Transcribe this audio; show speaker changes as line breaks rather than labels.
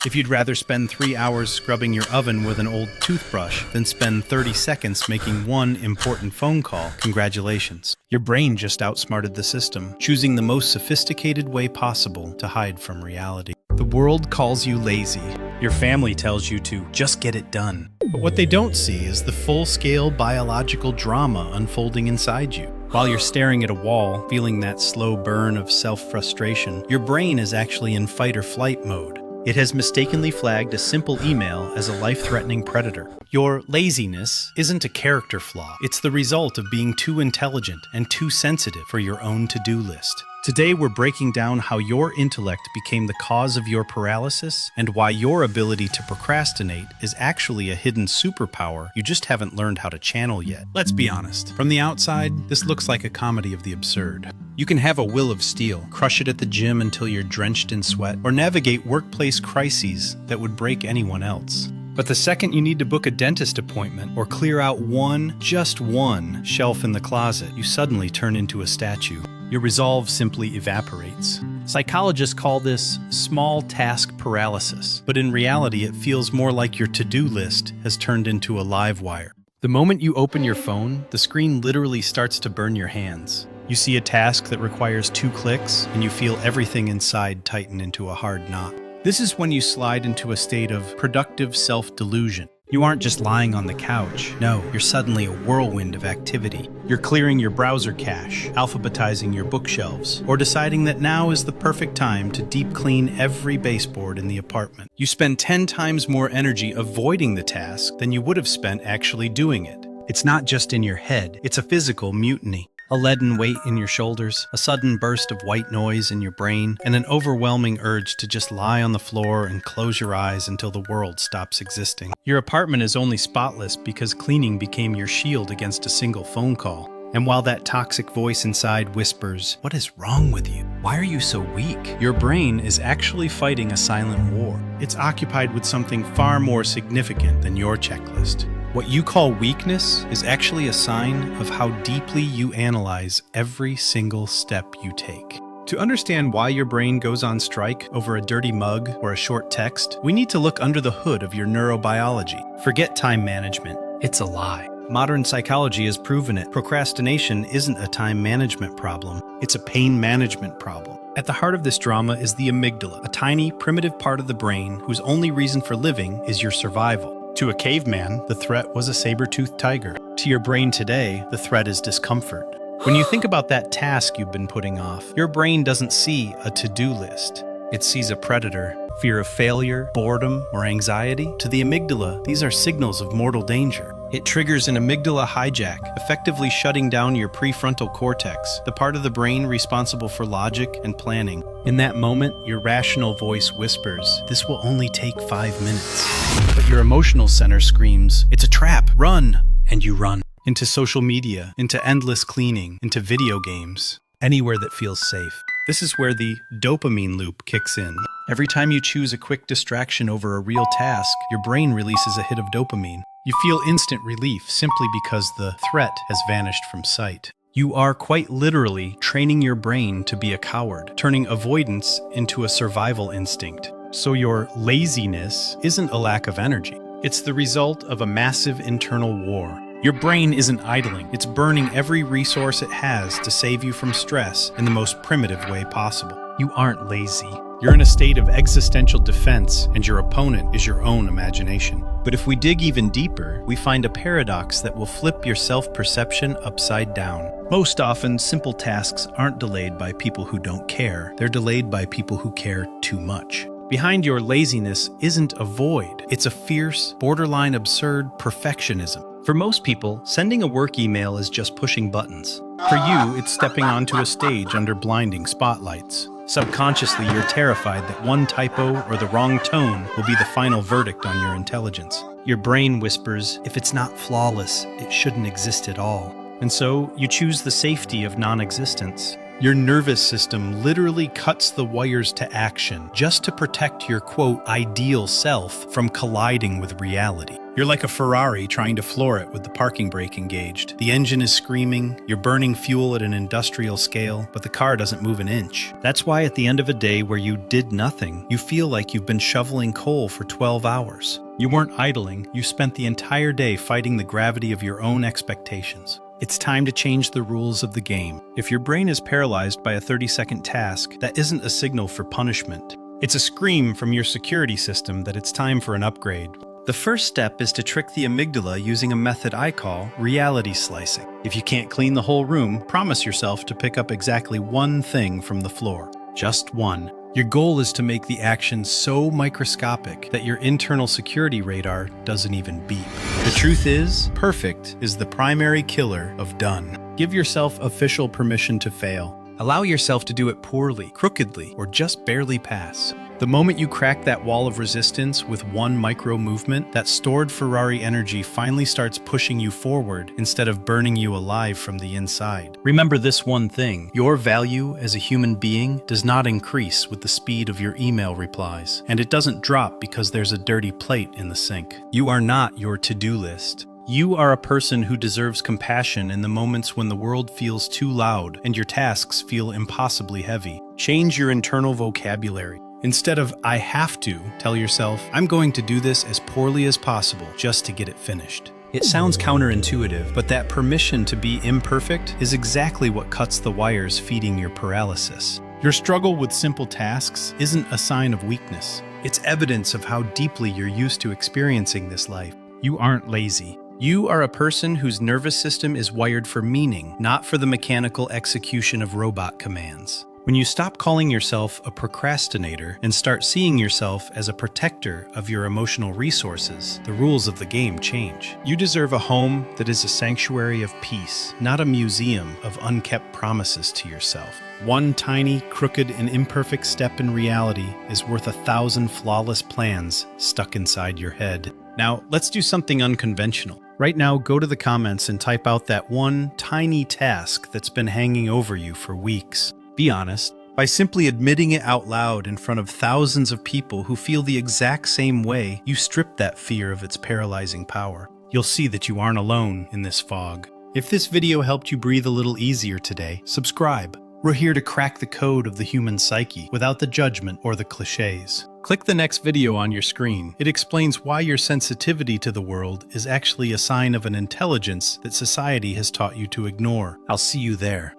If you'd rather spend 3 hours scrubbing your oven with an old toothbrush than spend 30 seconds making one important phone call, congratulations. Your brain just outsmarted the system, choosing the most sophisticated way possible to hide from reality. The world calls you lazy. Your family tells you to just get it done. But what they don't see is the full-scale biological drama unfolding inside you. While you're staring at a wall, feeling that slow burn of self-frustration, your brain is actually in fight-or-flight mode. It has mistakenly flagged a simple email as a life-threatening predator. Your laziness isn't a character flaw. It's the result of being too intelligent and too sensitive for your own to-do list. Today, we're breaking down how your intellect became the cause of your paralysis and why your ability to procrastinate is actually a hidden superpower you just haven't learned how to channel yet. Let's be honest. From the outside, this looks like a comedy of the absurd. You can have a will of steel, crush it at the gym until you're drenched in sweat, or navigate workplace crises that would break anyone else. But the second you need to book a dentist appointment or clear out just one shelf in the closet, you suddenly turn into a statue. Your resolve simply evaporates. Psychologists call this small task paralysis, but in reality it feels more like your to-do list has turned into a live wire. The moment you open your phone, the screen literally starts to burn your hands. You see a task that requires 2 clicks, and you feel everything inside tighten into a hard knot. This is when you slide into a state of productive self-delusion. You aren't just lying on the couch. No, you're suddenly a whirlwind of activity. You're clearing your browser cache, alphabetizing your bookshelves, or deciding that now is the perfect time to deep clean every baseboard in the apartment. You spend 10 times more energy avoiding the task than you would have spent actually doing it. It's not just in your head, it's a physical mutiny. A leaden weight in your shoulders, a sudden burst of white noise in your brain, and an overwhelming urge to just lie on the floor and close your eyes until the world stops existing. Your apartment is only spotless because cleaning became your shield against a single phone call. And while that toxic voice inside whispers, "What is wrong with you? Why are you so weak?" your brain is actually fighting a silent war. It's occupied with something far more significant than your checklist. What you call weakness is actually a sign of how deeply you analyze every single step you take. To understand why your brain goes on strike over a dirty mug or a short text, we need to look under the hood of your neurobiology. Forget time management. It's a lie. Modern psychology has proven it. Procrastination isn't a time management problem. It's a pain management problem. At the heart of this drama is the amygdala, a tiny, primitive part of the brain whose only reason for living is your survival. To a caveman, the threat was a saber-toothed tiger. To your brain today, the threat is discomfort. When you think about that task you've been putting off, your brain doesn't see a to-do list. It sees a predator. Fear of failure, boredom, or anxiety. To the amygdala, these are signals of mortal danger. It triggers an amygdala hijack, effectively shutting down your prefrontal cortex, the part of the brain responsible for logic and planning. In that moment, your rational voice whispers, "This will only take 5 minutes." But your emotional center screams, "It's a trap, run!" And you run. Into social media, into endless cleaning, into video games, anywhere that feels safe. This is where the dopamine loop kicks in. Every time you choose a quick distraction over a real task, your brain releases a hit of dopamine. You feel instant relief simply because the threat has vanished from sight. You are quite literally training your brain to be a coward, turning avoidance into a survival instinct. So your laziness isn't a lack of energy. It's the result of a massive internal war. Your brain isn't idling. It's burning every resource it has to save you from stress in the most primitive way possible. You aren't lazy. You're in a state of existential defense, and your opponent is your own imagination. But if we dig even deeper, we find a paradox that will flip your self-perception upside down. Most often, simple tasks aren't delayed by people who don't care. They're delayed by people who care too much. Behind your laziness isn't a void. It's a fierce, borderline absurd perfectionism. For most people, sending a work email is just pushing buttons. For you, it's stepping onto a stage under blinding spotlights. Subconsciously, you're terrified that one typo or the wrong tone will be the final verdict on your intelligence. Your brain whispers, if it's not flawless, it shouldn't exist at all. And so, you choose the safety of non-existence. Your nervous system literally cuts the wires to action just to protect your, quote, ideal self from colliding with reality. You're like a Ferrari trying to floor it with the parking brake engaged. The engine is screaming, you're burning fuel at an industrial scale, but the car doesn't move an inch. That's why at the end of a day where you did nothing, you feel like you've been shoveling coal for 12 hours. You weren't idling, you spent the entire day fighting the gravity of your own expectations. It's time to change the rules of the game. If your brain is paralyzed by a 30-second task, that isn't a signal for punishment. It's a scream from your security system that it's time for an upgrade. The first step is to trick the amygdala using a method I call reality slicing. If you can't clean the whole room, promise yourself to pick up exactly one thing from the floor. Just one. Your goal is to make the action so microscopic that your internal security radar doesn't even beep. The truth is, perfect is the primary killer of done. Give yourself official permission to fail. Allow yourself to do it poorly, crookedly, or just barely pass. The moment you crack that wall of resistance with one micro movement, that stored Ferrari energy finally starts pushing you forward instead of burning you alive from the inside. Remember this one thing: your value as a human being does not increase with the speed of your email replies, and it doesn't drop because there's a dirty plate in the sink. You are not your to-do list. You are a person who deserves compassion in the moments when the world feels too loud and your tasks feel impossibly heavy. Change your internal vocabulary. Instead of "I have to," tell yourself, "I'm going to do this as poorly as possible just to get it finished." It sounds counterintuitive, but that permission to be imperfect is exactly what cuts the wires feeding your paralysis. Your struggle with simple tasks isn't a sign of weakness. It's evidence of how deeply you're used to experiencing this life. You aren't lazy. You are a person whose nervous system is wired for meaning, not for the mechanical execution of robot commands. When you stop calling yourself a procrastinator and start seeing yourself as a protector of your emotional resources, the rules of the game change. You deserve a home that is a sanctuary of peace, not a museum of unkept promises to yourself. One tiny, crooked, and imperfect step in reality is worth 1,000 flawless plans stuck inside your head. Now, let's do something unconventional. Right now, go to the comments and type out that one tiny task that's been hanging over you for weeks. Be honest. By simply admitting it out loud in front of thousands of people who feel the exact same way, you strip that fear of its paralyzing power. You'll see that you aren't alone in this fog. If this video helped you breathe a little easier today, subscribe. We're here to crack the code of the human psyche without the judgment or the cliches. Click the next video on your screen. It explains why your sensitivity to the world is actually a sign of an intelligence that society has taught you to ignore. I'll see you there.